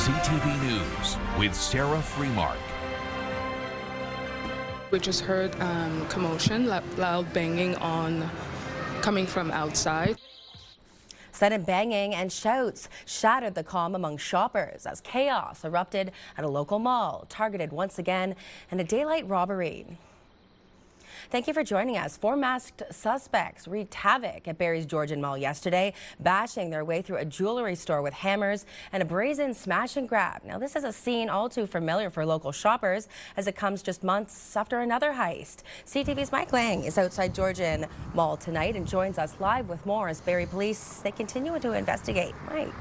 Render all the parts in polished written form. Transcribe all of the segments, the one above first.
CTV News with Sarah Freemark. We just heard commotion, loud banging coming from outside. Sudden banging and shouts shattered the calm among shoppers as chaos erupted at a local mall, targeted once again in a daylight robbery. Thank you for joining us. 4 masked suspects wreaked havoc at Barrie's Georgian Mall yesterday, bashing their way through a jewelry store with hammers and a brazen smash and grab. Now, this is a scene all too familiar for local shoppers as it comes just months after another heist. CTV's Mike Lang is outside Georgian Mall tonight and joins us live with more as Barrie police, they continue to investigate. Mike.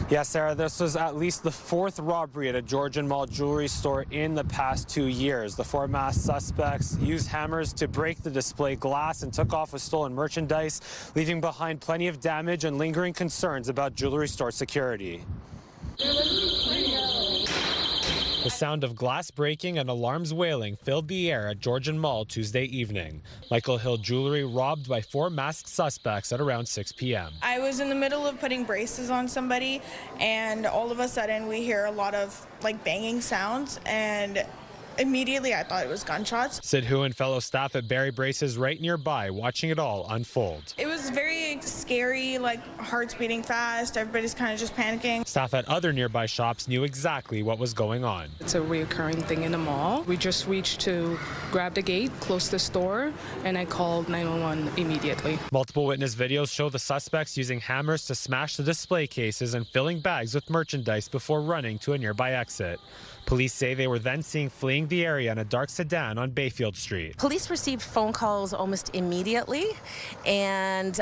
Yeah, Sarah, this was at least the 4th robbery at a Georgian Mall jewelry store in the past 2 years. The 4 masked suspects used hammers to break the display glass and took off with stolen merchandise, leaving behind plenty of damage and lingering concerns about jewelry store security. The sound of glass breaking and alarms wailing filled the air at Georgian Mall Tuesday evening. Michael Hill Jewelry robbed by 4 masked suspects at around 6 p.m. I was in the middle of putting braces on somebody, and all of a sudden we hear a lot of banging sounds, and immediately I thought it was gunshots. Sid Hu and fellow staff at Barrie Braces right nearby watching it all unfold. It was very scary, hearts beating fast, everybody's kind of just panicking. Staff at other nearby shops knew exactly what was going on. It's a reoccurring thing in the mall. We just reached to grab the gate, close the store, and I called 911 immediately. Multiple witness videos show the suspects using hammers to smash the display cases and filling bags with merchandise before running to a nearby exit. Police say they were then seen fleeing the area in a dark sedan on Bayfield Street. Police received phone calls almost immediately, and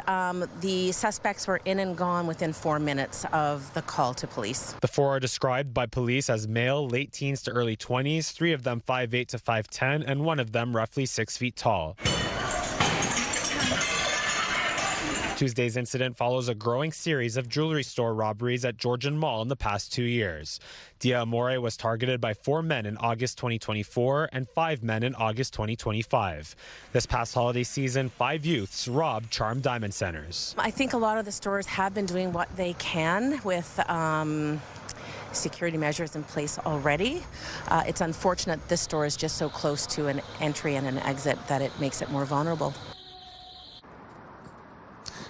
the suspects were in and gone within 4 minutes of the call to police. The 4 are described by police as male, late teens to early 20s, 3 of them 5'8" to 5'10", and 1 of them roughly 6 feet tall. Tuesday's incident follows a growing series of jewelry store robberies at Georgian Mall in the past 2 years. Dia Amore was targeted by 4 men in August 2024 and 5 men in August 2025. This past holiday season, 5 youths robbed Charm Diamond Centers. I think a lot of the stores have been doing what they can with security measures in place already. It's unfortunate this store is just so close to an entry and an exit that it makes it more vulnerable.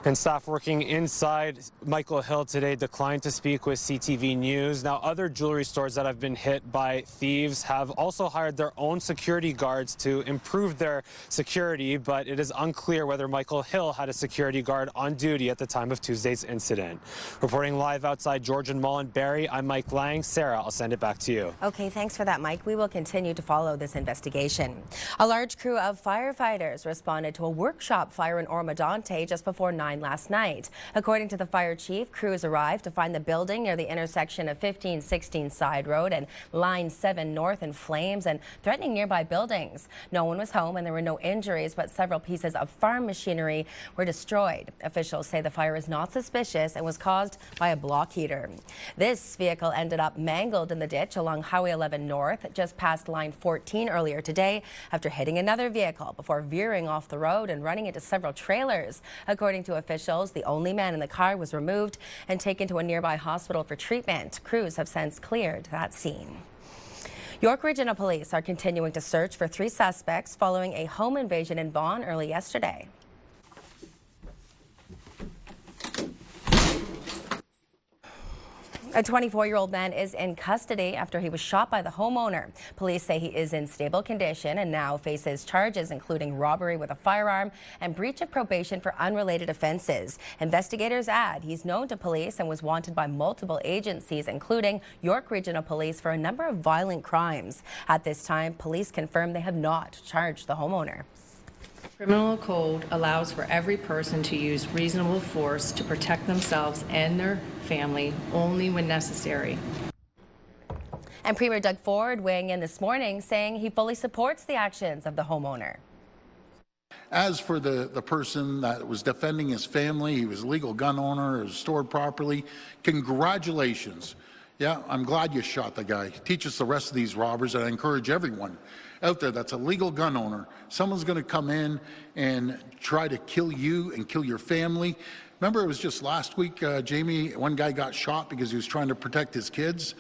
And staff working inside Michael Hill today declined to speak with CTV News. Now, other jewelry stores that have been hit by thieves have also hired their own security guards to improve their security, but it is unclear whether Michael Hill had a security guard on duty at the time of Tuesday's incident. Reporting live outside Georgian Mall in Barrie, I'm Mike Lang. Sarah, I'll send it back to you. Okay, thanks for that, Mike. We will continue to follow this investigation. A large crew of firefighters responded to a workshop fire in Ormadante just before 9 last night. According to the fire chief, crews arrived to find the building near the intersection of 1516 Side Road and Line 7 North in flames and threatening nearby buildings. No one was home and there were no injuries, but several pieces of farm machinery were destroyed. Officials say the fire is not suspicious and was caused by a block heater. This vehicle ended up mangled in the ditch along Highway 11 North, just past Line 14 earlier today after hitting another vehicle before veering off the road and running into several trailers. According to officials, the only man in the car was removed and taken to a nearby hospital for treatment. Crews have since cleared that scene. York Regional Police are continuing to search for 3 suspects following a home invasion in Vaughan early yesterday. A 24-year-old man is in custody after he was shot by the homeowner. Police say he is in stable condition and now faces charges including robbery with a firearm and breach of probation for unrelated offenses. Investigators add he's known to police and was wanted by multiple agencies, including York Regional Police, for a number of violent crimes. At this time, police confirm they have not charged the homeowner. Criminal code allows for every person to use reasonable force to protect themselves and their family only when necessary. And Premier Doug Ford weighing in this morning, saying he fully supports the actions of the homeowner. As for the person that was defending his family, he was a legal gun owner, it was stored properly, congratulations. Yeah, I'm glad you shot the guy. Teach us the rest of these robbers, and I encourage everyone out there that's a legal gun owner. Someone's going to come in and try to kill you and kill your family. Remember, it was just last week, Jamie, one guy got shot because he was trying to protect his kids.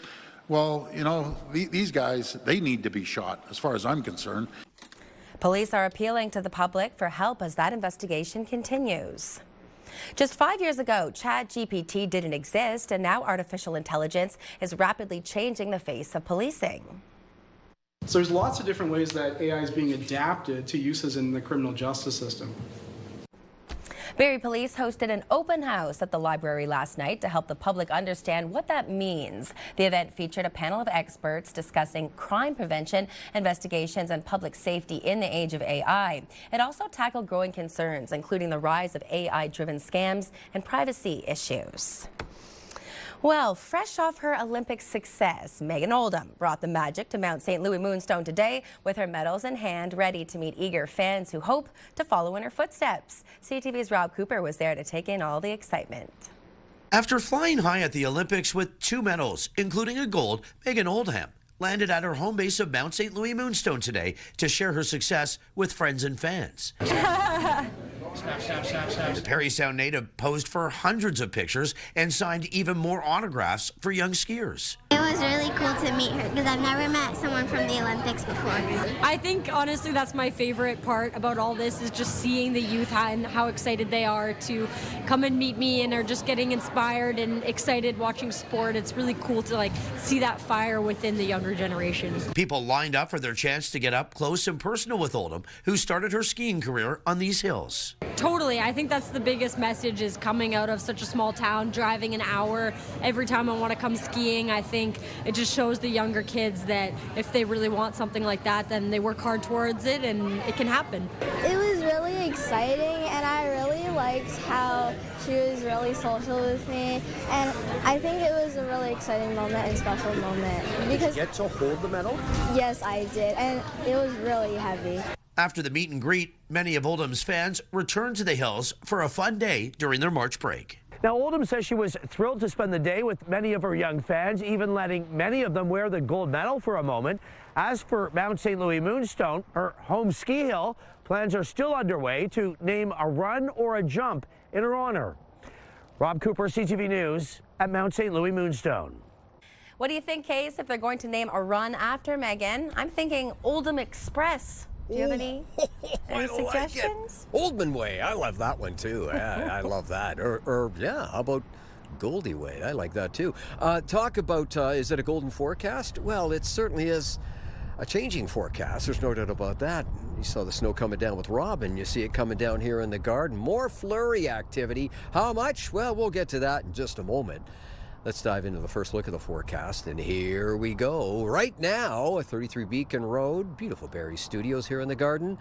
Well, you know, these guys, they need to be shot, as far as I'm concerned. Police are appealing to the public for help as that investigation continues. Just 5 years ago, ChatGPT didn't exist, and now artificial intelligence is rapidly changing the face of policing. So there's lots of different ways that AI is being adapted to uses in the criminal justice system. Barrie Police hosted an open house at the library last night to help the public understand what that means. The event featured a panel of experts discussing crime prevention, investigations, and public safety in the age of AI. It also tackled growing concerns, including the rise of AI-driven scams and privacy issues. Well, fresh off her Olympic success, Megan Oldham brought the magic to Mount St. Louis Moonstone today with her medals in hand, ready to meet eager fans who hope to follow in her footsteps. CTV's Rob Cooper was there to take in all the excitement. After flying high at the Olympics with 2 medals, including a gold, Megan Oldham landed at her home base of Mount St. Louis Moonstone today to share her success with friends and fans. The Parry Sound native posed for hundreds of pictures and signed even more autographs for young skiers. It was really cool to meet her because I've never met someone from the Olympics before. I think, honestly, that's my favorite part about all this is just seeing the youth and how excited they are to come and meet me and are just getting inspired and excited watching sport. It's really cool to see that fire within the younger generation. People lined up for their chance to get up close and personal with Oldham, who started her skiing career on these hills. Totally. I think that's the biggest message is coming out of such a small town, driving an hour every time I want to come skiing. I think it just shows the younger kids that if they really want something like that, then they work hard towards it and it can happen. It was really exciting and I really liked how she was really social with me, and I think it was a really exciting moment and special moment. Because did you get to hold the medal? Yes, I did, and it was really heavy. After the meet and greet, many of Oldham's fans returned to the hills for a fun day during their March break. Now, Oldham says she was thrilled to spend the day with many of her young fans, even letting many of them wear the gold medal for a moment. As for Mount St. Louis Moonstone, her home ski hill, plans are still underway to name a run or a jump in her honor. Rob Cooper, CTV News at Mount St. Louis Moonstone. What do you think, Case, if they're going to name a run after Megan? I'm thinking Oldham Express. Do you have any suggestions? Like Oldman Way. I love that one too. I love that. Or yeah, how about Goldie Way? I like that too. Talk about is it a golden forecast? Well, it certainly is a changing forecast. There's no doubt about that. You saw the snow coming down with Robin. You see it coming down here in the garden. More flurry activity. How much? Well, we'll get to that in just a moment. Let's dive into the first look at the forecast, and here we go. Right now, 33 Beacon Road, beautiful Barrie Studios here in the garden.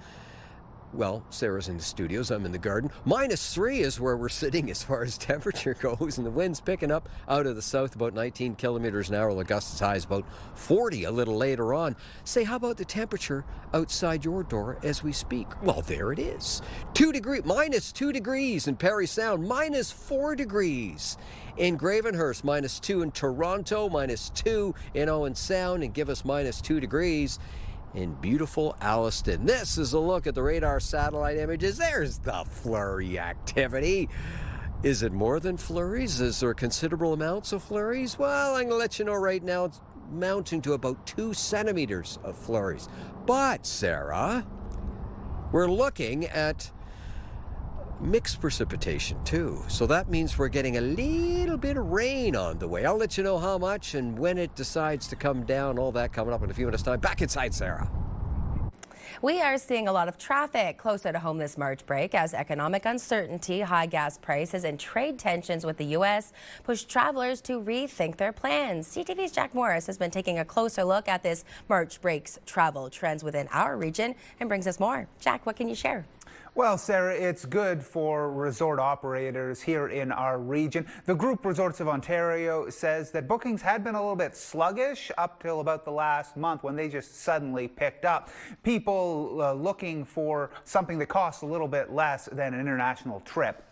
Well, Sarah's in the studios, I'm in the garden. -3 is where we're sitting as far as temperature goes, and the wind's picking up out of the south about 19 kilometers an hour. Augusta's high is about 40 a little later on. Say, how about the temperature outside your door as we speak? Well, there it is. -2 degrees in Parry Sound, -4 degrees. In Gravenhurst, -2 in Toronto, -2 in Owen Sound, and give us -2 degrees in beautiful Alliston. This is a look at the radar satellite images. There's the flurry activity. Is it more than flurries? Is there considerable amounts of flurries? Well, I'm going to let you know right now it's mounting to about 2 centimeters of flurries. But, Sarah, we're looking at mixed precipitation too, so that means we're getting a little bit of rain on the way. I'll let you know how much and when it decides to come down. All that coming up in a few minutes time. Back inside Sarah. We are seeing a lot of traffic closer to home this March break as economic uncertainty, high gas prices, and trade tensions with the U.S. push travelers to rethink their plans. CTV's Jack Morris has been taking a closer look at this March break's travel trends within our region and brings us more. Jack, what can you share? Well, Sarah, it's good for resort operators here in our region. The Group Resorts of Ontario says that bookings had been a little bit sluggish up till about the last month when they just suddenly picked up. People looking for something that costs a little bit less than an international trip.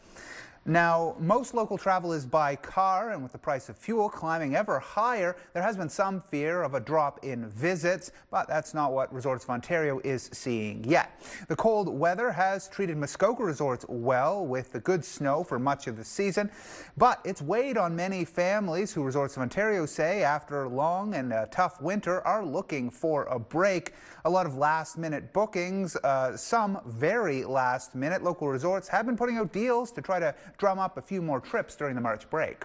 Now, most local travel is by car, and with the price of fuel climbing ever higher, there has been some fear of a drop in visits, but that's not what Resorts of Ontario is seeing yet. The cold weather has treated Muskoka resorts well, with the good snow for much of the season, but it's weighed on many families who Resorts of Ontario say, after a long and tough winter, are looking for a break. A lot of last-minute bookings, some very last-minute. Local resorts have been putting out deals to try to drum up a few more trips during the March break.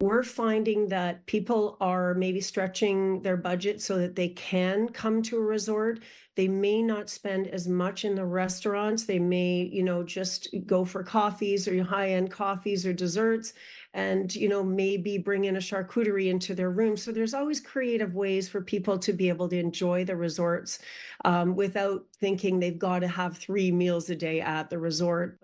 We're finding that people are maybe stretching their budget so that they can come to a resort. They may not spend as much in the restaurants. They may, just go for coffees or high-end coffees or desserts and, maybe bring in a charcuterie into their room. So there's always creative ways for people to be able to enjoy the resorts without thinking they've got to have 3 meals a day at the resort.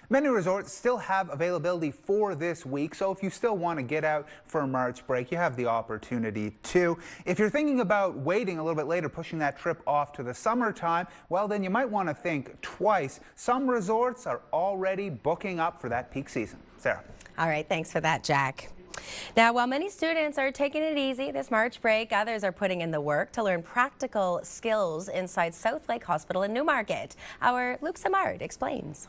Many resorts still have availability for this week, so if you still want to get out for a March break, you have the opportunity to. If you're thinking about waiting a little bit later, pushing that trip off to the summertime, well, then you might want to think twice. Some resorts are already booking up for that peak season. Sarah. All right, thanks for that, Jack. Now, while many students are taking it easy this March break, others are putting in the work to learn practical skills inside South Lake Hospital in Newmarket. Our Luke Samard explains.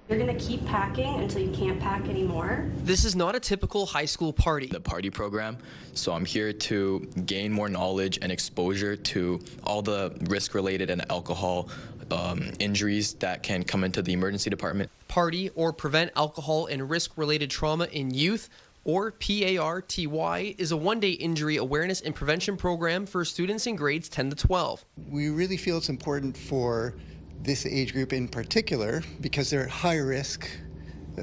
You're going to keep packing until you can't pack anymore. This is not a typical high school party. The party program, so I'm here to gain more knowledge and exposure to all the risk-related and alcohol injuries that can come into the emergency department. Party, or Prevent Alcohol and Risk-Related Trauma in Youth, or PARTY, is a one-day injury awareness and prevention program for students in grades 10 to 12. We really feel it's important for this age group in particular because they're at high risk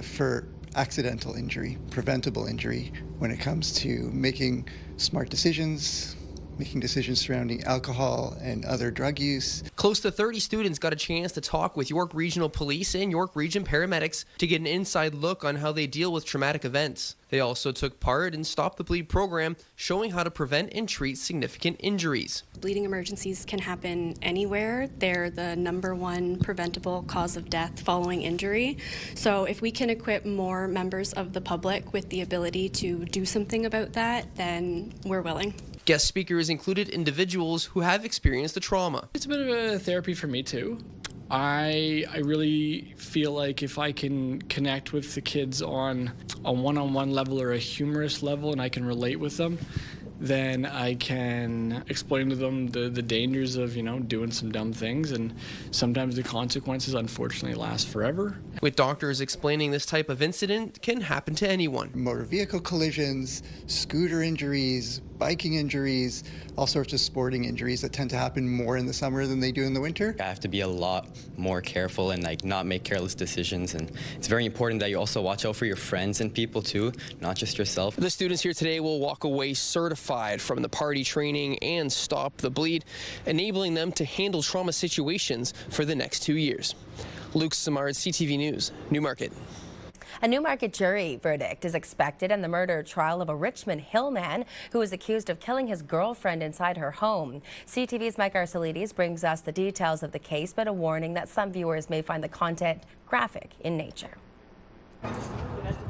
for accidental injury, preventable injury, when it comes to making smart decisions, making decisions surrounding alcohol and other drug use. Close to 30 students got a chance to talk with York Regional Police and York Region paramedics to get an inside look on how they deal with traumatic events. They also took part in Stop the Bleed program, showing how to prevent and treat significant injuries. Bleeding emergencies can happen anywhere. They're the #1 preventable cause of death following injury. So if we can equip more members of the public with the ability to do something about that, then we're willing. Guest speakers included individuals who have experienced the trauma. It's a bit of a therapy for me too. I really feel like if I can connect with the kids on a one-on-one level or a humorous level and I can relate with them, then I can explain to them the dangers of, doing some dumb things, and sometimes the consequences unfortunately last forever. With doctors explaining this type of incident can happen to anyone. Motor vehicle collisions, scooter injuries, biking injuries, all sorts of sporting injuries that tend to happen more in the summer than they do in the winter. I have to be a lot more careful and not make careless decisions, and it's very important that you also watch out for your friends and people too, not just yourself. The students here today will walk away certified from the party training and Stop the Bleed, enabling them to handle trauma situations for the next 2 years. Luke Samard, CTV News, Newmarket. A Newmarket jury verdict is expected in the murder trial of a Richmond Hill man who was accused of killing his girlfriend inside her home. CTV's Mike Arcelides brings us the details of the case, but a warning that some viewers may find the content graphic in nature.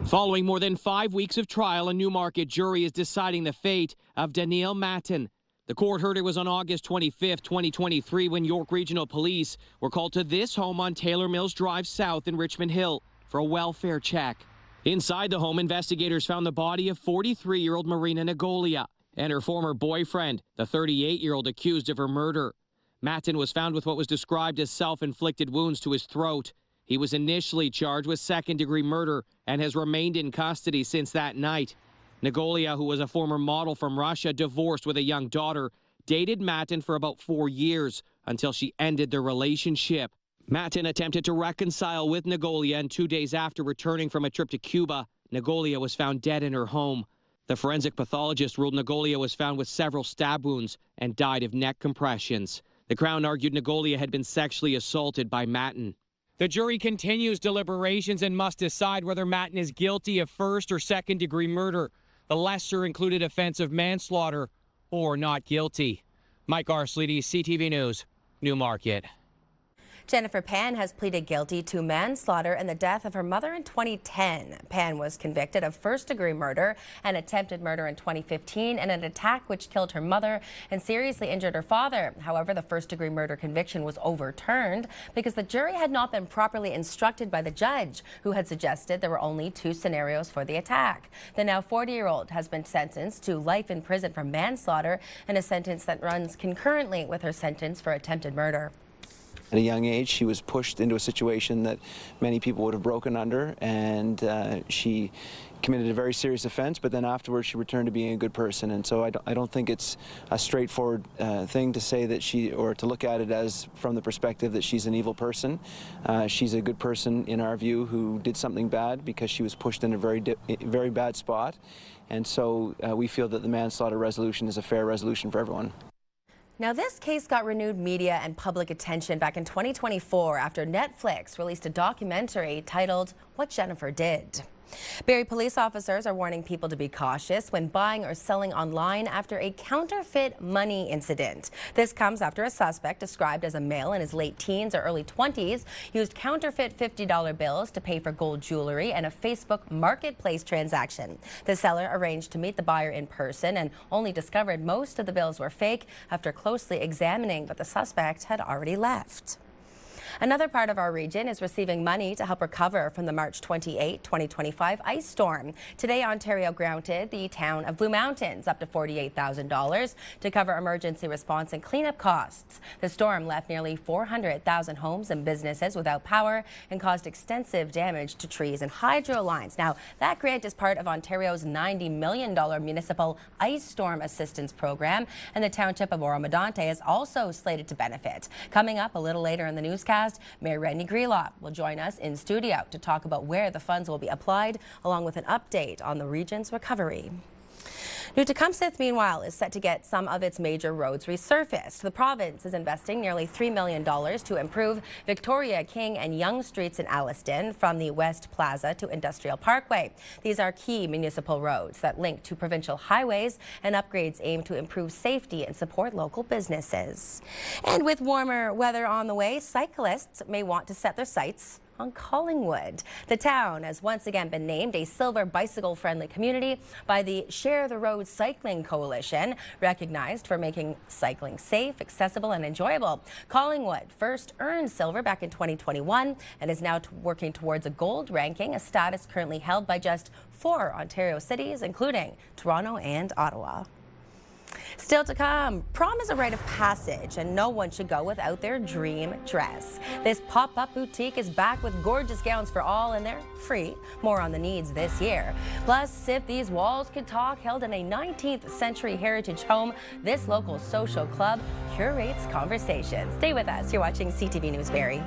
Following more than 5 weeks of trial, a Newmarket jury is deciding the fate of Danielle Matten. The court heard it was on August 25, 2023, when York Regional Police were called to this home on Taylor Mills Drive South in Richmond Hill for a welfare check. Inside the home, investigators found the body of 43-year-old Marina Nagolia and her former boyfriend, the 38-year-old accused of her murder. Matten was found with what was described as self-inflicted wounds to his throat. He was initially charged with second-degree murder and has remained in custody since that night. Nagolia, who was a former model from Russia, divorced with a young daughter, dated Matten for about 4 years until she ended their relationship. Matten attempted to reconcile with Nagolia, and 2 days after returning from a trip to Cuba, Nagolia was found dead in her home. The forensic pathologist ruled Nagolia was found with several stab wounds and died of neck compressions. The Crown argued Nagolia had been sexually assaulted by Matten. The jury continues deliberations and must decide whether Matten is guilty of first or second-degree murder, the lesser included offense of manslaughter, or not guilty. Mike Arcelides, CTV News, Newmarket. Jennifer Pan has pleaded guilty to manslaughter in the death of her mother in 2010. Pan was convicted of first-degree murder and attempted murder in 2015 in an attack which killed her mother and seriously injured her father. However, the first-degree murder conviction was overturned because the jury had not been properly instructed by the judge, who had suggested there were only 2 scenarios for the attack. The now 40-year-old has been sentenced to life in prison for manslaughter, and a sentence that runs concurrently with her sentence for attempted murder. At a young age, she was pushed into a situation that many people would have broken under, and she committed a very serious offense, but then afterwards she returned to being a good person. And so I don't think it's a straightforward thing to say that or to look at it as from the perspective that she's an evil person. She's a good person in our view who did something bad because she was pushed in a very bad spot. And so we feel that the manslaughter resolution is a fair resolution for everyone. Now, this case got renewed media and public attention back in 2024 after Netflix released a documentary titled What Jennifer Did. Barrie police officers are warning people to be cautious when buying or selling online after a counterfeit money incident. This comes after a suspect described as a male in his late teens or early 20s used counterfeit $50 bills to pay for gold jewelry and a Facebook marketplace transaction. The seller arranged to meet the buyer in person and only discovered most of the bills were fake after closely examining that the suspect had already left. Another part of our region is receiving money to help recover from the March 28, 2025 ice storm. Today, Ontario granted the town of Blue Mountains up to $48,000 to cover emergency response and cleanup costs. The storm left nearly 400,000 homes and businesses without power and caused extensive damage to trees and hydro lines. Now, that grant is part of Ontario's $90 million municipal ice storm assistance program, and the township of Oromadante is also slated to benefit. Coming up a little later in the newscast, Mayor Randy Grelot will join us in studio to talk about where the funds will be applied, along with an update on the region's recovery. New Tecumseth, meanwhile, is set to get some of its major roads resurfaced. The province is investing nearly $3 million to improve Victoria, King and Yonge streets in Alliston from the West Plaza to Industrial Parkway. These are key municipal roads that link to provincial highways, and upgrades aim to improve safety and support local businesses. And with warmer weather on the way, cyclists may want to set their sights on Collingwood. The town has once again been named a silver bicycle-friendly community by the Share the Road Cycling Coalition, recognized for making cycling safe, accessible and enjoyable. Collingwood first earned silver back in 2021 and is now working towards a gold ranking, a status currently held by just 4 Ontario cities, including Toronto and Ottawa. Still to come, prom is a rite of passage and no one should go without their dream dress. This pop-up boutique is back with gorgeous gowns for all, and they're free. More on the needs this year. Plus, if these walls could talk, held in a 19th century heritage home, this local social club curates conversations. Stay with us. You're watching CTV News Barrie.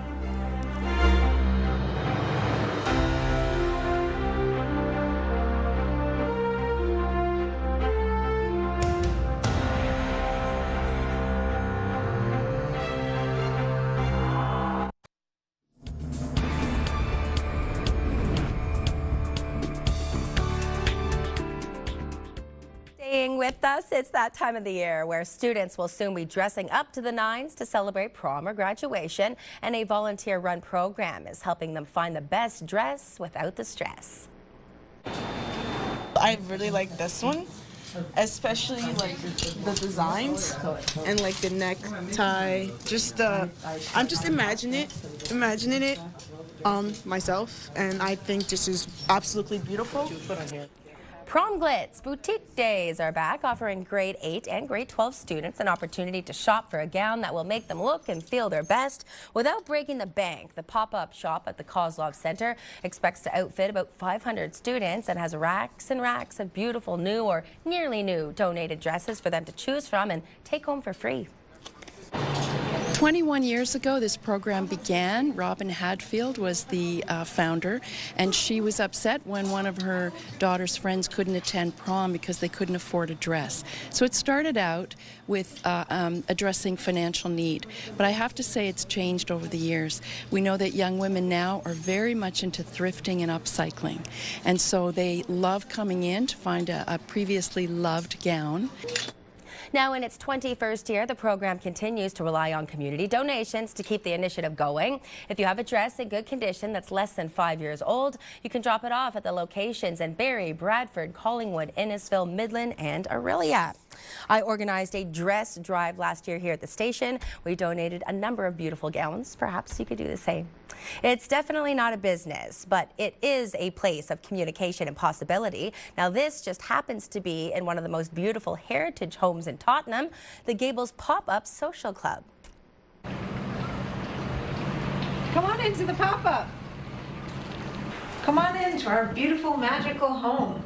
With us, it's that time of the year where students will soon be dressing up to the nines to celebrate prom or graduation, and a volunteer-run program is helping them find the best dress without the stress. I really like this one, especially like the designs and like the necktie. I'm just imagining it myself, and I think this is absolutely beautiful. Prom Glitz Boutique Days are back, offering grade 8 and grade 12 students an opportunity to shop for a gown that will make them look and feel their best without breaking the bank. The pop-up shop at the Kozlov Center expects to outfit about 500 students and has racks and racks of beautiful new or nearly new donated dresses for them to choose from and take home for free. 21 years ago, this program began. Robin Hadfield was the founder, and she was upset when one of her daughter's friends couldn't attend prom because they couldn't afford a dress. So it started out with addressing financial need, but I have to say it's changed over the years. We know that young women now are very much into thrifting and upcycling, and so they love coming in to find a previously loved gown. Now, in its 21st year, the program continues to rely on community donations to keep the initiative going. If you have a dress in good condition that's less than 5 years old, you can drop it off at the locations in Barrie, Bradford, Collingwood, Innisfil, Midland, and Orillia. I organized a dress drive last year here at the station. We donated a number of beautiful gowns. Perhaps you could do the same. It's definitely not a business, but it is a place of communication and possibility. Now, this just happens to be in one of the most beautiful heritage homes in Tottenham, the Gables Pop-Up Social Club. Come on into the pop-up. Come on into our beautiful, magical home.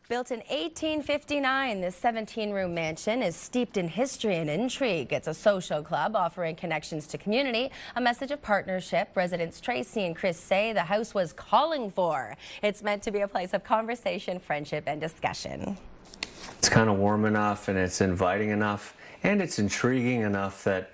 Built in 1859, this 17-room mansion is steeped in history and intrigue. It's a social club offering connections to community, a message of partnership. Residents Tracy and Chris say the house was calling for. It's meant to be a place of conversation, friendship, and discussion. It's kind of warm enough, and it's inviting enough, and it's intriguing enough that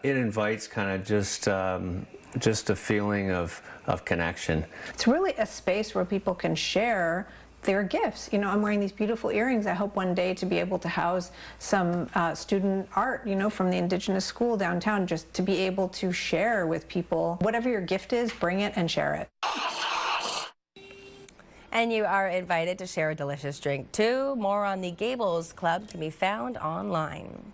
it invites kind of just a feeling of connection. It's really a space where people can share their gifts. You know, I'm wearing these beautiful earrings. I hope one day to be able to house some student art, you know, from the Indigenous school downtown, just to be able to share with people. Whatever your gift is, bring it and share it. And you are invited to share a delicious drink too. More on the Gables Club can be found online.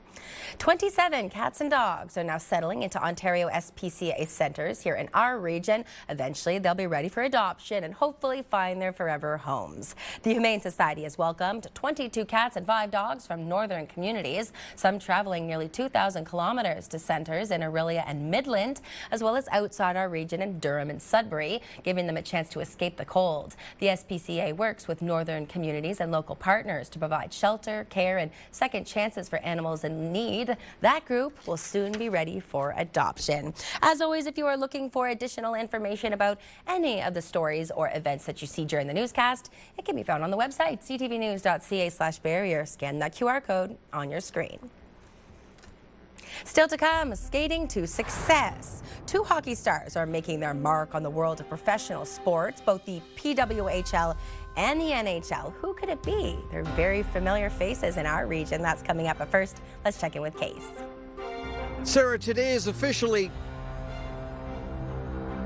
27 cats and dogs are now settling into Ontario SPCA centres here in our region. Eventually, they'll be ready for adoption and hopefully find their forever homes. The Humane Society has welcomed 22 cats and 5 dogs from northern communities, some travelling nearly 2,000 kilometres to centres in Orillia and Midland, as well as outside our region in Durham and Sudbury, giving them a chance to escape the cold. The SPCA works with northern communities and local partners to provide shelter, care, and second chances for animals in need. That group will soon be ready for adoption. As always, if you are looking for additional information about any of the stories or events that you see during the newscast, it can be found on the website, ctvnews.ca/Barrie, or scan that QR code on your screen. Still to come, skating to success. 2 hockey stars are making their mark on the world of professional sports, both the PWHL and the NHL. Who could it be? They're very familiar faces in our region. That's coming up. But first, let's check in with Case. Sarah, today is officially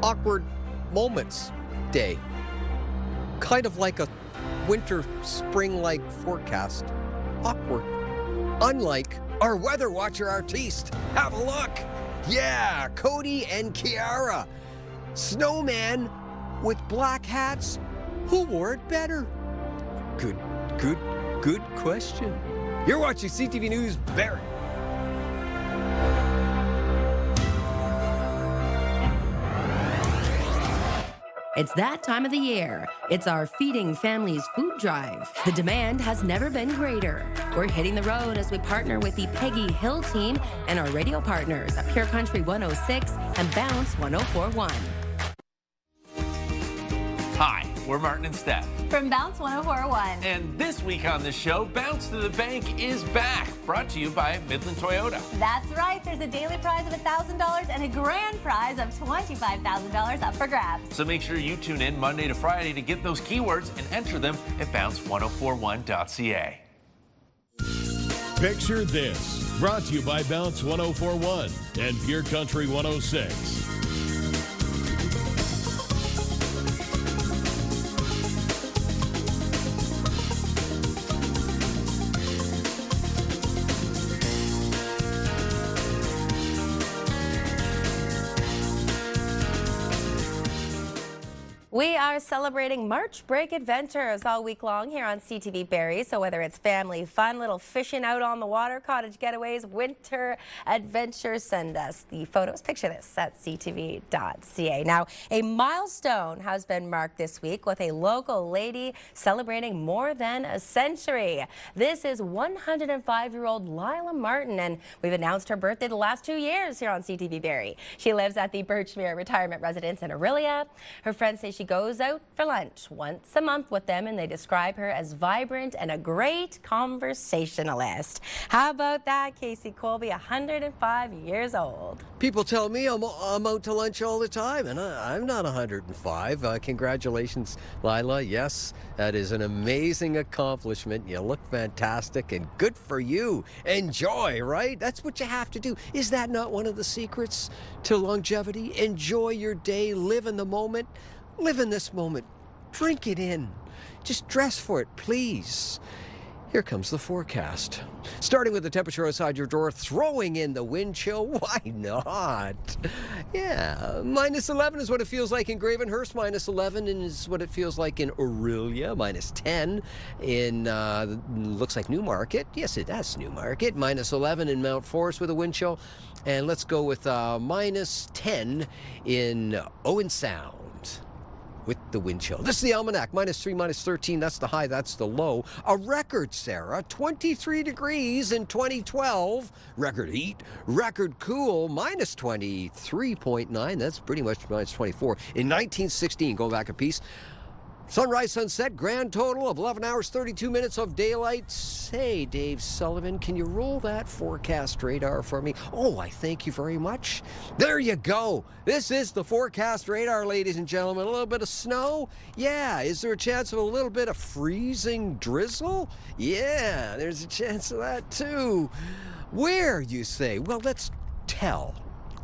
Awkward Moments Day. Kind of like a winter, spring-like forecast. Awkward. Unlike our weather watcher artiste. Have a look. Yeah, Cody and Kiara. Snowman with black hats. Who wore it better? Good question. You're watching CTV News Barrie. It's that time of the year. It's our Feeding Families food drive. The demand has never been greater. We're hitting the road as we partner with the Peggy Hill team and our radio partners at Pure Country 106 and Bounce 104.1. Hi, we're Martin and Steph from Bounce 104.1. And this week on the show, Bounce to the Bank is back, brought to you by Midland Toyota. That's right. There's a daily prize of $1,000 and a grand prize of $25,000 up for grabs. So make sure you tune in Monday to Friday to get those keywords and enter them at bounce1041.ca. Picture this, brought to you by Bounce 104.1 and Pure Country 106. We are celebrating March break adventures all week long here on CTV Barrie. So whether it's family fun, little fishing out on the water, cottage getaways, winter adventures, send us the photos. Picture this at ctv.ca. Now, a milestone has been marked this week with a local lady celebrating more than a century. This is 105-year-old Lila Martin, and we've announced her birthday the last 2 years here on CTV Barrie. She lives at the Birchmere Retirement Residence in Orillia. Her friends say she goes out for lunch once a month with them, and they describe her as vibrant and a great conversationalist. How about that, Casey Colby, 105 years old. People tell me I'm out to lunch all the time, and I'm not 105. Congratulations, Lila. Yes, that is an amazing accomplishment. You look fantastic, and good for you. Enjoy, right? That's what you have to do. Is that not one of the secrets to longevity? Enjoy your day, live in the moment, live in this moment, drink it in. Just dress for it, please. Here comes the forecast. Starting with the temperature outside your door, throwing in the wind chill. Why not? Yeah, -11 is what it feels like in Gravenhurst. -11 is what it feels like in Orillia. -10 in, looks like Newmarket. Yes, that's Newmarket. -11 in Mount Forest with a wind chill. And let's go with -10 in Owen Sound with the wind chill. This is the almanac. -3, -13. That's the high. That's the low. A record, Sarah, 23 degrees in 2012. Record heat. Record cool, -23.9. That's pretty much -24. In 1916, go back a piece. Sunrise, sunset, grand total of 11 hours, 32 minutes of daylight. Say, Dave Sullivan, can you roll that forecast radar for me? Oh, I thank you very much. There you go. This is the forecast radar, ladies and gentlemen. A little bit of snow? Yeah. Is there a chance of a little bit of freezing drizzle? Yeah, there's a chance of that too. Where, you say? Well, let's tell.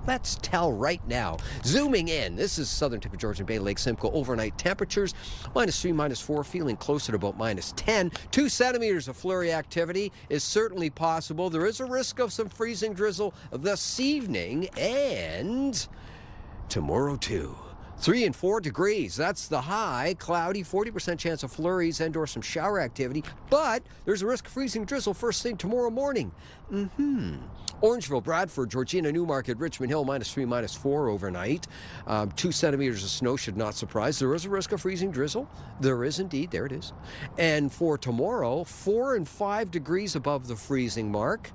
Let's tell right now. Zooming in, this is southern tip of Georgian Bay, Lake Simcoe. Overnight temperatures, -3, -4, feeling closer to about -10. 2 centimeters of flurry activity is certainly possible. There is a risk of some freezing drizzle this evening and tomorrow too. 3 and 4 degrees. That's the high. Cloudy, 40% chance of flurries and or some shower activity. But there's a risk of freezing drizzle first thing tomorrow morning. Orangeville, Bradford, Georgina, Newmarket, Richmond Hill, -3, -4 overnight. 2 centimeters of snow should not surprise. There is a risk of freezing drizzle. There is indeed. There it is. And for tomorrow, 4 and 5 degrees above the freezing mark.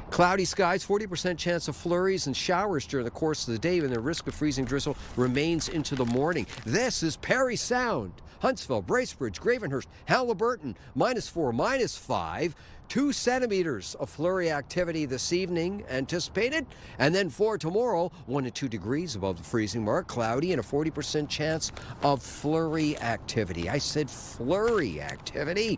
Cloudy skies, 40% chance of flurries and showers during the course of the day, and the risk of freezing drizzle remains into the morning. This is Parry Sound, Huntsville, Bracebridge, Gravenhurst, Haliburton, -4, -5. 2 centimeters of flurry activity this evening anticipated. And then for tomorrow, 1 to 2 degrees above the freezing mark, cloudy, and a 40% chance of flurry activity. I said flurry activity.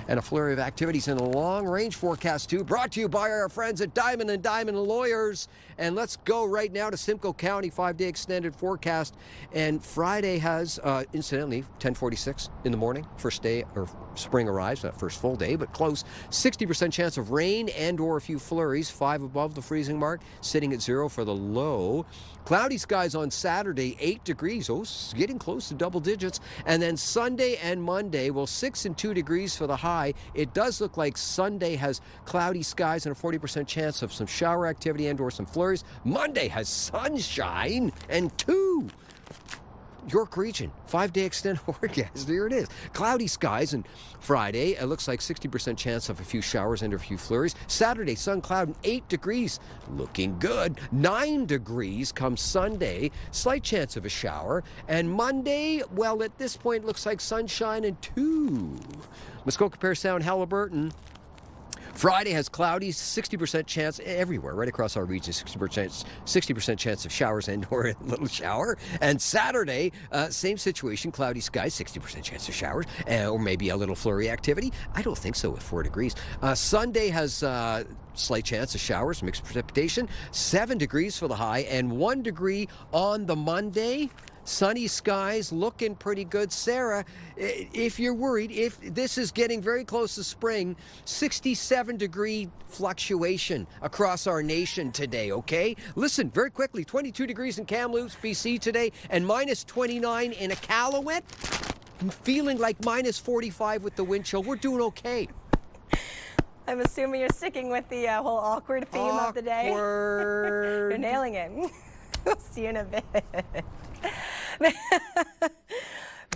And a flurry of activities in a long-range forecast, too. Brought to you by our friends at Diamond & Diamond Lawyers. And let's go right now to Simcoe County, 5-day extended forecast. And Friday has, incidentally, 10:46 in the morning. First day, or spring arrives, not first full day, but close. 60% chance of rain and or a few flurries, 5 above the freezing mark, sitting at 0 for the low. Cloudy skies on Saturday, 8 degrees. Oh, getting close to double digits. And then Sunday and Monday, well, 6 and 2 degrees for the high. It does look like Sunday has cloudy skies and a 40% chance of some shower activity and or some flurries. Monday has sunshine and 2. York Region, 5-day extended forecast. There it is. Cloudy skies, and Friday, it looks like 60% chance of a few showers and a few flurries. Saturday, sun, cloud, and 8 degrees. Looking good. 9 degrees come Sunday. Slight chance of a shower. And Monday, well, at this point, looks like sunshine and 2. Muskoka, Parry Sound, Haliburton. Friday has cloudy, 60% chance everywhere, right across our region, 60% chance of showers and or a little shower. And Saturday, same situation, cloudy skies, 60% chance of showers, or maybe a little flurry activity. I don't think so with 4 degrees. Sunday has slight chance of showers, mixed precipitation, 7 degrees for the high, and 1 degree on the Monday. Sunny skies, looking pretty good. Sarah, if you're worried, if this is getting very close to spring, 67-degree fluctuation across our nation today, okay? Listen, very quickly, 22 degrees in Kamloops, BC today, and -29 in Iqaluit. I'm feeling like -45 with the wind chill. We're doing okay. I'm assuming you're sticking with the whole awkward theme of the day. Awkward. You're nailing it. We'll see you in a bit.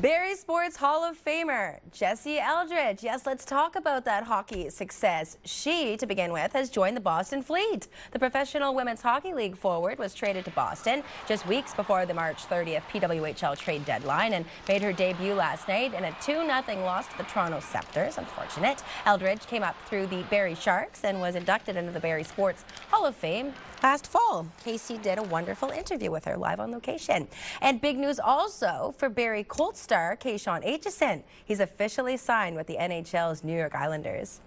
Barrie Sports Hall of Famer Jessie Eldridge. Yes, let's talk about that hockey success. She, to begin with, has joined the Boston Fleet. The Professional Women's Hockey League forward was traded to Boston just weeks before the March 30th PWHL trade deadline and made her debut last night in a 2-0 loss to the Toronto Scepters. Unfortunate. Eldridge came up through the Barrie Sharks and was inducted into the Barrie Sports Hall of Fame last fall. Casey did a wonderful interview with her live on location. And big news also for Barrie Colts star Keyshawn Aitchison. He's officially signed with the NHL's New York Islanders.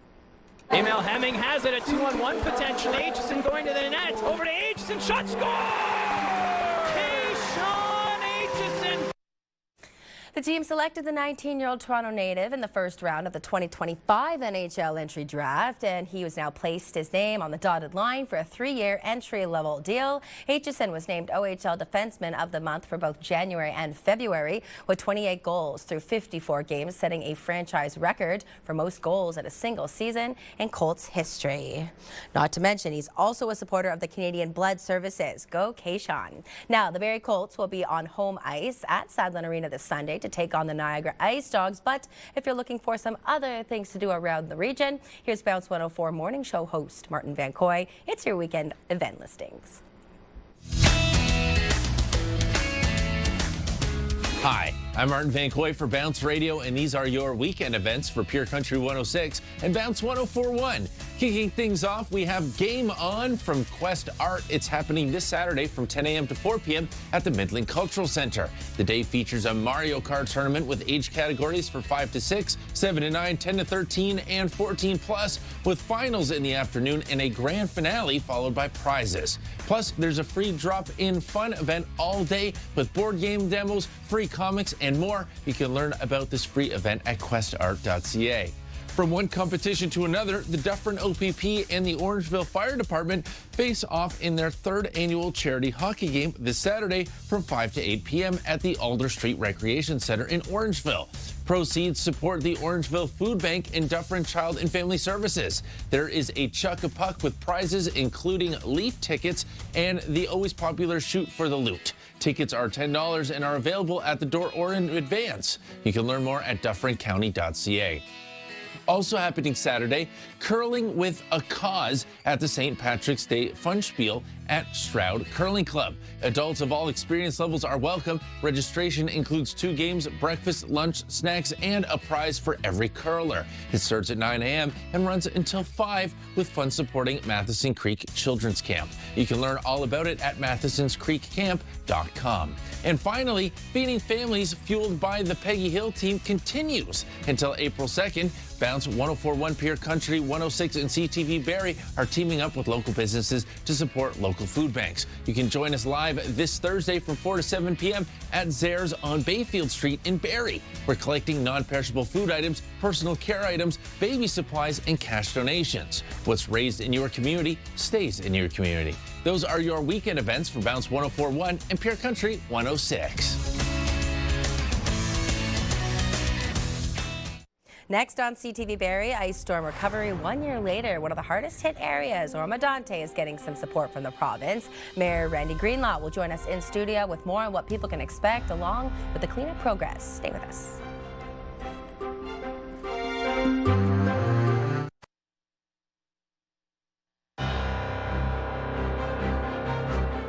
Emil Hemming has it, a 2-on-1 potential. Aitchison going to the net. Over to Aitchison, shot, score! Keyshawn Aitchison. The team selected the 19-year-old Toronto native in the first round of the 2025 NHL entry draft, and he was now placed his name on the dotted line for a 3-year entry-level deal. Aitchison was named OHL Defenseman of the Month for both January and February, with 28 goals through 54 games, setting a franchise record for most goals in a single season in Colts history. Not to mention, he's also a supporter of the Canadian Blood Services. Go Keyshawn. Now, the Barrie Colts will be on home ice at Sadlon Arena this Sunday to take on the Niagara Ice Dogs. But if you're looking for some other things to do around the region, here's Bounce 104 morning show host Martin Van Coy. It's your weekend event listings. Hi, I'm Martin Van Coy for Bounce Radio, and these are your weekend events for Pure Country 106 and Bounce 104.1. Kicking things off, we have Game On from Quest Art. It's happening this Saturday from 10 a.m. to 4 p.m. at the Midland Cultural Center. The day features a Mario Kart tournament with age categories for 5 to 6, 7 to 9, 10 to 13, and 14 plus, with finals in the afternoon and a grand finale followed by prizes. Plus, there's a free drop-in fun event all day with board game demos, free comics, and more. You can learn about this free event at questart.ca. From one competition to another, the Dufferin OPP and the Orangeville Fire Department face off in their 3rd annual charity hockey game this Saturday from 5 to 8 p.m. at the Alder Street Recreation Center in Orangeville. Proceeds support the Orangeville Food Bank and Dufferin Child and Family Services. There is a Chuck a Puck with prizes including Leaf tickets and the always popular Shoot for the Loot. Tickets are $10 and are available at the door or in advance. You can learn more at dufferincounty.ca. Also happening Saturday, curling with a cause at the St. Patrick's Day Funspiel at Stroud Curling Club. Adults of all experience levels are welcome. Registration includes 2 games, breakfast, lunch, snacks, and a prize for every curler. It starts at 9 a.m. and runs until 5 with fun supporting Matheson Creek Children's Camp. You can learn all about it at mathesonscreekcamp.com. And finally, feeding families fueled by the Peggy Hill team continues until April 2nd. Bounce 104.1 Pure Country, 106 and CTV Barrie are teaming up with local businesses to support local food banks. You can join us live this Thursday from 4 to 7 p.m. at Zare's on Bayfield Street in Barrie. We're collecting non-perishable food items, personal care items, baby supplies, and cash donations. What's raised in your community stays in your community. Those are your weekend events for Bounce 104.1 and Pure Country 106. Next on CTV Barrie, ice storm recovery 1 year later. One of the hardest hit areas, Orma-Dante, is getting some support from the province. Mayor Randy Greenlaw will join us in studio with more on what people can expect along with the cleanup progress. Stay with us.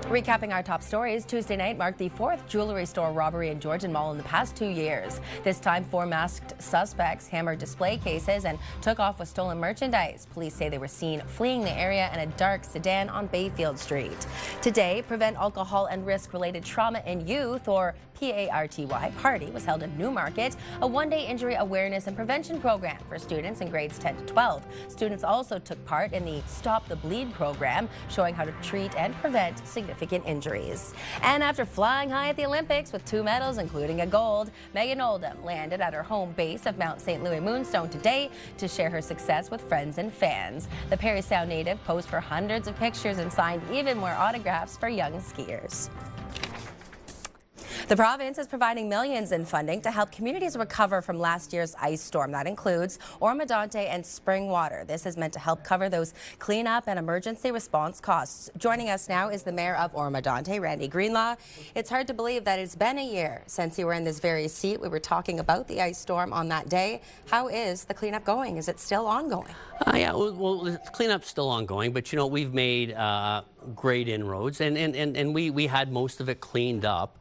Recapping our top stories, Tuesday night marked the 4th jewelry store robbery in Georgian Mall in the past 2 years. This time, 4 masked suspects hammered display cases and took off with stolen merchandise. Police say they were seen fleeing the area in a dark sedan on Bayfield Street. Today, Prevent Alcohol and Risk-Related Trauma in Youth, or PARTY, party was held in Newmarket, a one-day injury awareness and prevention program for students in grades 10 to 12. Students also took part in the Stop the Bleed program, showing how to treat and prevent significant injuries. And after flying high at the Olympics with 2 medals, including a gold, Megan Oldham landed at her home base of Mount St. Louis Moonstone today to share her success with friends and fans. The Parry Sound native posed for hundreds of pictures and signed even more autographs for young skiers. The province is providing millions in funding to help communities recover from last year's ice storm. That includes Ormadante and Springwater. This is meant to help cover those cleanup and emergency response costs. Joining us now is the Mayor of Ormadante, Randy Greenlaw. It's hard to believe that it's been a year since you were in this very seat. We were talking about the ice storm on that day. How is the cleanup going? Is it still ongoing? Yeah, well, the cleanup's still ongoing, but you know, we've made great inroads, and we had most of it cleaned up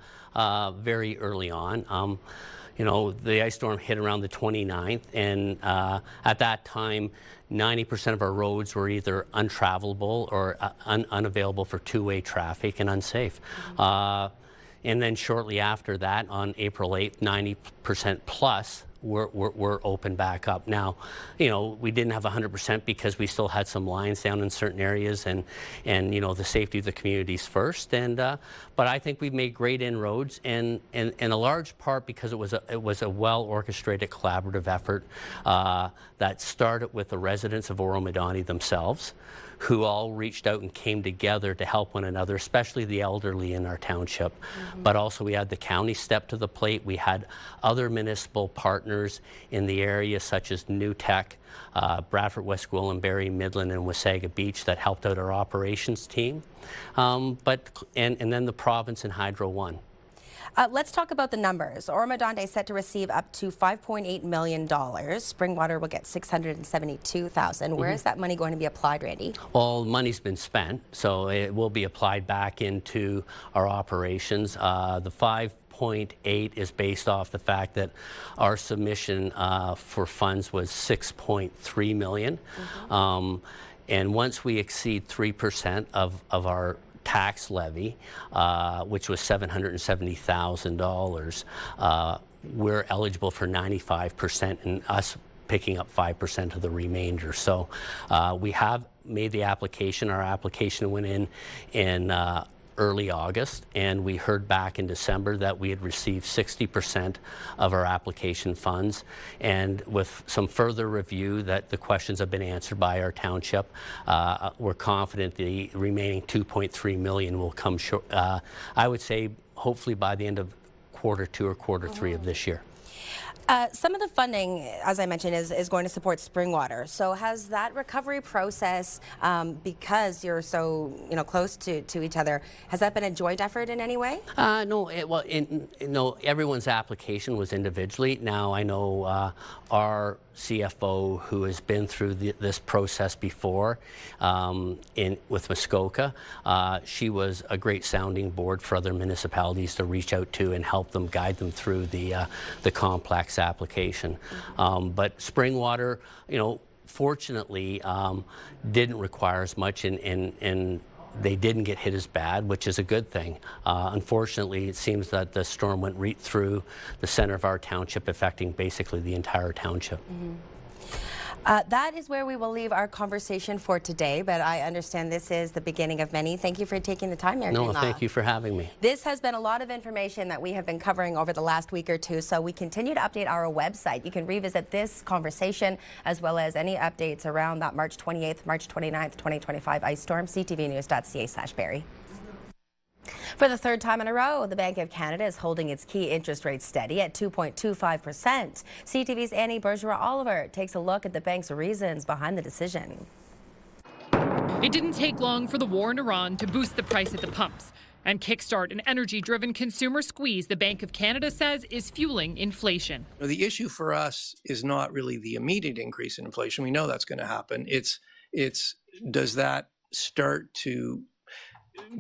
very early on. You know, the ice storm hit around the 29th, and at that time, 90% of our roads were either untravelable or unavailable for two-way traffic and unsafe. And then shortly after that, on April 8th, 90% plus we're open back up. Now, you know, we didn't have 100% because we still had some lines down in certain areas, and you know, the safety of the communities first. And but I think we've made great inroads, and in a large part because it was a well-orchestrated collaborative effort that started with the residents of Ormadante themselves, who all reached out and came together to help one another, especially the elderly in our township. But also we had the county step to the plate. We had other municipal partners in the area, such as New Tech, Bradford, West Gwillim, Barrie, Midland, and Wasaga Beach, that helped out our operations team. And then the province and Hydro One. Let's talk about the numbers. Ormadante is set to receive up to $5.8 million. Springwater will get $672,000. Where is that money going to be applied, Randy? Well, money's been spent, so it will be applied back into our operations. The 5.8 is based off the fact that our submission for funds was $6.3 million. And once we exceed 3% of our tax levy, which was $770,000, we're eligible for 95%, and us picking up 5% of the remainder. So we have made the application. Our application went in early August, and we heard back in December that we had received 60% of our application funds, and with some further review that the questions have been answered by our township, we're confident the remaining $2.3 million will come short, I would say hopefully by the end of Q2 or Q3 of this year. Some of the funding, as I mentioned, is going to support Springwater. So has that recovery process, because you're so close to each other, has that been a joint effort in any way? No. No. Everyone's application was individually. Now I know our CFO, who has been through this process before with Muskoka, she was a great sounding board for other municipalities to reach out to and help them, guide them through the complex application. But Springwater, fortunately, didn't require as much, and they didn't get hit as bad, which is a good thing. Unfortunately, it seems that the storm went right through the center of our township, affecting basically the entire township. That is where we will leave our conversation for today, but I understand this is the beginning of many. Thank you for taking the time, Mayor No, Greenlaw. thank you for having me. This has been a lot of information that we have been covering over the last week or two, so we continue to update our website. You can revisit this conversation as well as any updates around that March 28th, March 29th, 2025 ice storm, ctvnews.ca/Barrie. For the third time in a row, the Bank of Canada is holding its key interest rate steady at 2.25%. CTV's Annie Bergera-Oliver takes a look at the bank's reasons behind the decision. It didn't take long for the war in Iran to boost the price at the pumps and kickstart an energy-driven consumer squeeze the Bank of Canada says is fueling inflation. The issue for us is not really the immediate increase in inflation. We know that's going to happen. It's does that start to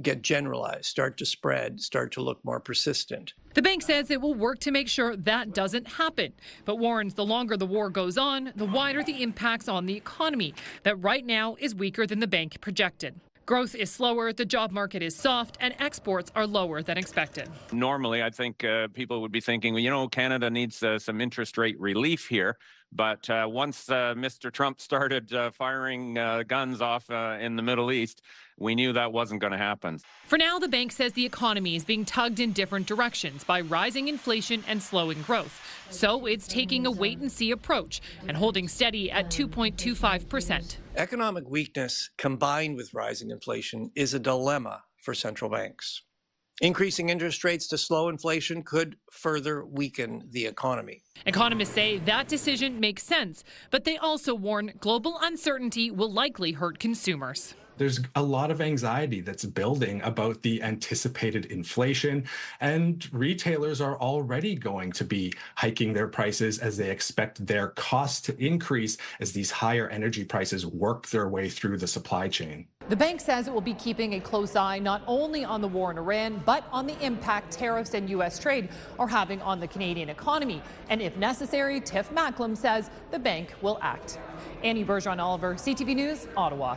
get generalized, start to spread, start to look more persistent. The bank says it will work to make sure that doesn't happen, but warns the longer the war goes on, the wider the impacts on the economy that right now is weaker than the bank projected. Growth is slower, the job market is soft, and exports are lower than expected. Normally, I think people would be thinking, Canada needs some interest rate relief here. But once Mr. Trump started firing guns off in the Middle East, we knew that wasn't going to happen. For now, the bank says the economy is being tugged in different directions by rising inflation and slowing growth. So it's taking a wait-and-see approach and holding steady at 2.25%. Economic weakness combined with rising inflation is a dilemma for central banks. Increasing interest rates to slow inflation could further weaken the economy. Economists say that decision makes sense, but they also warn global uncertainty will likely hurt consumers. There's a lot of anxiety that's building about the anticipated inflation, and retailers are already going to be hiking their prices as they expect their costs to increase as these higher energy prices work their way through the supply chain. The bank says it will be keeping a close eye not only on the war in Iran, but on the impact tariffs and U.S. trade are having on the Canadian economy. And if necessary, Tiff Macklem says the bank will act. Annie Bergeron-Oliver, CTV News, Ottawa.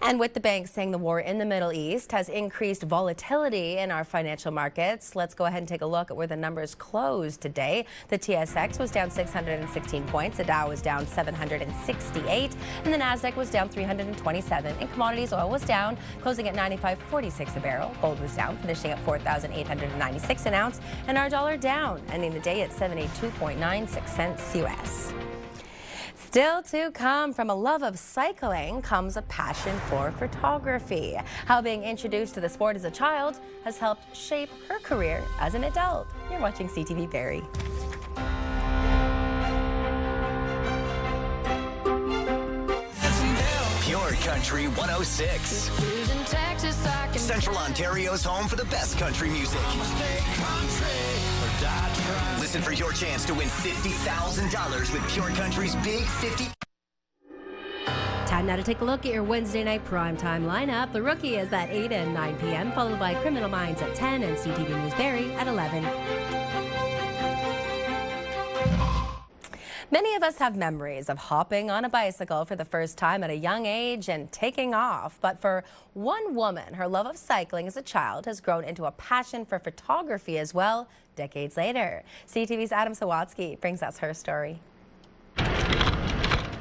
And with the bank saying the war in the Middle East has increased volatility in our financial markets, let's go ahead and take a look at where the numbers closed today. The TSX was down 616 points, the Dow was down 768, and the Nasdaq was down 327. In commodities, oil was down, closing at $95.46 a barrel. Gold was down, finishing at $4,896 an ounce, and our dollar down, ending the day at 72.96 cents US. Still to come, from a love of cycling comes a passion for photography. How being introduced to the sport as a child has helped shape her career as an adult. You're watching CTV Barrie. Pure Country 106. Central Ontario's home for the best country music. Listen for your chance to win $50,000 with Pure Country's Big 50. Time now to take a look at your Wednesday night primetime lineup. The Rookie is at 8 and 9 p.m., followed by Criminal Minds at 10 and CTV News Barrie at 11. Many of us have memories of hopping on a bicycle for the first time at a young age and taking off. But for one woman, her love of cycling as a child has grown into a passion for photography as well, decades later. CTV's Adam Sawatsky brings us her story.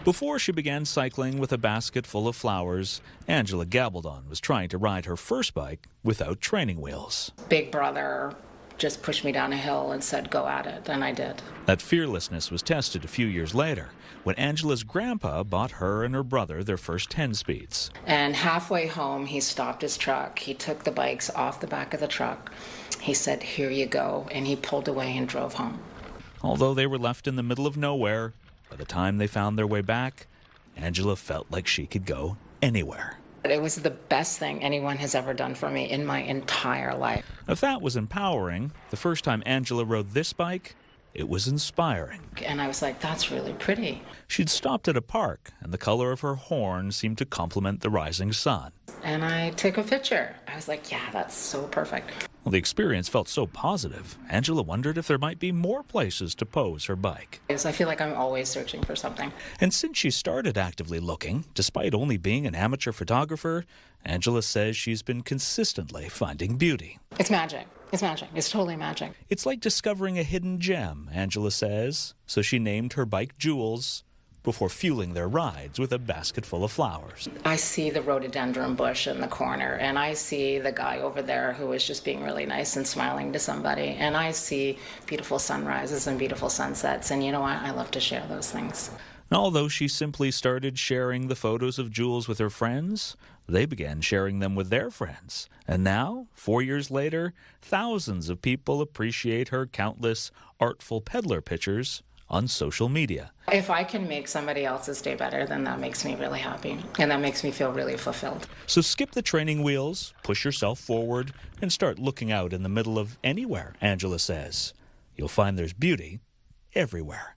Before she began cycling with a basket full of flowers, Angela Gabaldon was trying to ride her first bike without training wheels. Big brother just pushed me down a hill and said, go at it, and I did. That fearlessness was tested a few years later when Angela's grandpa bought her and her brother their first 10 speeds. And halfway home, he stopped his truck. He took the bikes off the back of the truck. He said, here you go, and he pulled away and drove home. Although they were left in the middle of nowhere, by the time they found their way back, Angela felt like she could go anywhere. It was the best thing anyone has ever done for me in my entire life. If that was empowering, the first time Angela rode this bike, it was inspiring. And I was like, that's really pretty. She'd stopped at a park, and the color of her horn seemed to complement the rising sun. And I took a picture. I was like, yeah, that's so perfect. Well, the experience felt so positive, Angela wondered if there might be more places to pose her bike. I feel like I'm always searching for something. And since she started actively looking, despite only being an amateur photographer, Angela says she's been consistently finding beauty. It's magic. It's magic. It's totally magic. It's like discovering a hidden gem, Angela says. So she named her bike Jules before fueling their rides with a basket full of flowers. I see the rhododendron bush in the corner, and I see the guy over there who is just being really nice and smiling to somebody, and I see beautiful sunrises and beautiful sunsets, and you know what? I love to share those things. Although she simply started sharing the photos of Jules with her friends, they began sharing them with their friends. And now, 4 years later, thousands of people appreciate her countless artful peddler pictures on social media. If I can make somebody else's day better, then that makes me really happy, and that makes me feel really fulfilled. So skip the training wheels, push yourself forward, and start looking out in the middle of anywhere, Angela says. You'll find there's beauty everywhere.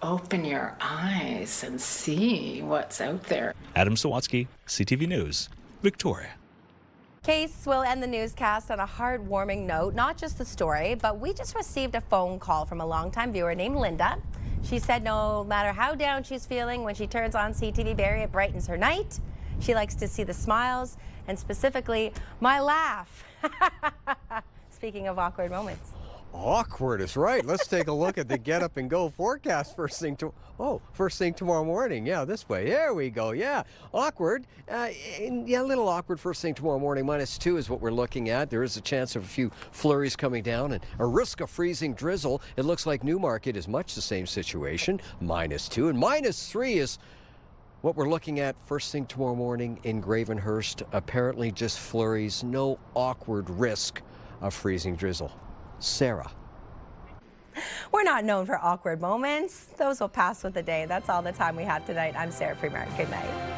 Open your eyes and see what's out there. Adam Sawatsky, CTV News, Victoria. Case will end the newscast on a heartwarming note. Not just the story, but we just received a phone call from a longtime viewer named Linda. She said no matter how down she's feeling, when she turns on CTV Barrie, it brightens her night. She likes to see the smiles, and specifically, my laugh. Speaking of awkward moments. Awkward is right. Let's take a look at the get up and go forecast first thing tomorrow morning. Yeah, this way. There we go. Yeah, awkward. Yeah, a little awkward first thing tomorrow morning. -2 is what we're looking at. There is a chance of a few flurries coming down and a risk of freezing drizzle. It looks like Newmarket is much the same situation. -2 and -3 is what we're looking at first thing tomorrow morning in Gravenhurst. Apparently just flurries, no awkward risk of freezing drizzle. Sarah. We're not known for awkward moments. Those will pass with the day. That's all the time we have tonight. I'm Sarah Fremont. Good night.